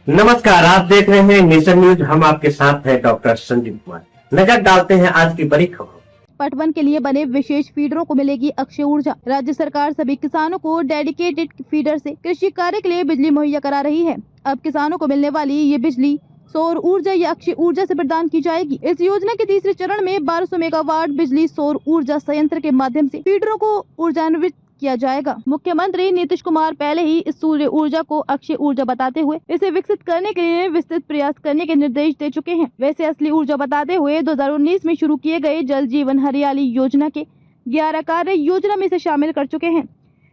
नमस्कार, आप देख रहे हैं नेशन न्यूज। हम आपके साथ हैं डॉक्टर संजीव कुमार। नजर डालते हैं आज की बड़ी खबरों। पटवन के लिए बने विशेष फीडरों को मिलेगी अक्षय ऊर्जा। राज्य सरकार सभी किसानों को डेडिकेटेड फीडर से कृषि कार्य के लिए बिजली मुहैया करा रही है। अब किसानों को मिलने वाली ये बिजली सौर ऊर्जा या अक्षय ऊर्जा से प्रदान की जाएगी। इस योजना के तीसरे चरण में 1200 मेगावाट बिजली सौर ऊर्जा संयंत्र के माध्यम से फीडरों को ऊर्जान्वित किया जाएगा। मुख्यमंत्री नीतीश कुमार पहले ही इस सूर्य ऊर्जा को अक्षय ऊर्जा बताते हुए इसे विकसित करने के लिए विस्तृत प्रयास करने के निर्देश दे चुके हैं। वैसे असली ऊर्जा बताते हुए 2019 में शुरू किए गए जल जीवन हरियाली योजना के 11 कार्य योजना में इसे शामिल कर चुके हैं।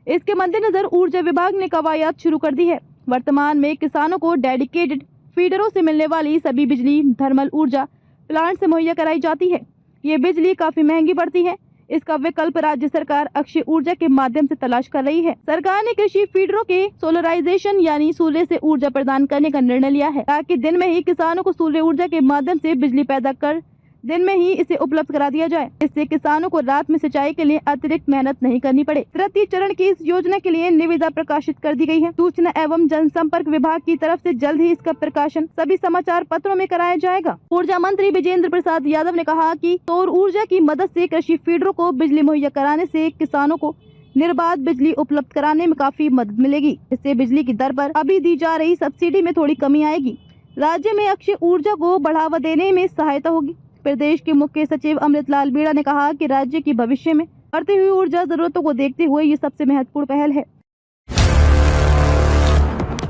इसके मद्देनजर ऊर्जा विभाग ने कवायद शुरू कर दी है। वर्तमान में किसानों को डेडिकेटेड फीडरों से मिलने वाली सभी बिजली थर्मल ऊर्जा प्लांट से मुहैया कराई जाती है। ये बिजली काफी महंगी पड़ती है। इसका विकल्प राज्य सरकार अक्षय ऊर्जा के माध्यम से तलाश कर रही है। सरकार ने कृषि फीडरों के सोलराइजेशन यानी सूर्य से ऊर्जा प्रदान करने का निर्णय लिया है, ताकि दिन में ही किसानों को सूर्य ऊर्जा के माध्यम से बिजली पैदा कर दिन में ही इसे उपलब्ध करा दिया जाए। इससे किसानों को रात में सिंचाई के लिए अतिरिक्त मेहनत नहीं करनी पड़े। तृतीय चरण की इस योजना के लिए निविदा प्रकाशित कर दी गई है। सूचना एवं जनसंपर्क विभाग की तरफ से जल्द ही इसका प्रकाशन सभी समाचार पत्रों में कराया जाएगा। ऊर्जा मंत्री विजेंद्र प्रसाद यादव ने कहा कि सौर ऊर्जा की मदद से कृषि फीडरों को बिजली मुहैया कराने से किसानों को निर्बाध बिजली उपलब्ध कराने में काफी मदद मिलेगी। इससे बिजली की दर पर अभी दी जा रही सब्सिडी में थोड़ी कमी आएगी। राज्य में अक्षय ऊर्जा को बढ़ावा देने में सहायता होगी। प्रदेश के मुख्य सचिव अमृतलाल बीड़ा ने कहा कि राज्य की भविष्य में बढ़ती हुई ऊर्जा जरूरतों को देखते हुए ये सबसे महत्वपूर्ण पहल है।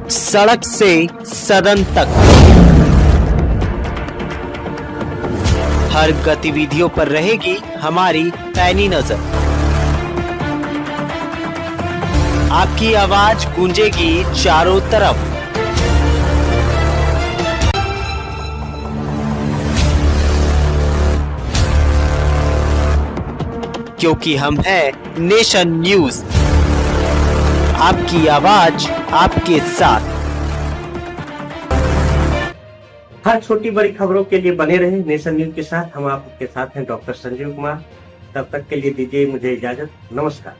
सड़क से सदन तक हर गतिविधियों पर रहेगी हमारी पैनी नजर। आपकी आवाज गूंजेगी चारों तरफ। क्योंकि हम हैं नेशन न्यूज, आपकी आवाज आपके साथ। हर छोटी बड़ी खबरों के लिए बने रहे नेशन न्यूज के साथ। हम आपके साथ हैं डॉक्टर संजीव कुमार। तब तक के लिए दीजिए मुझे इजाजत। नमस्कार।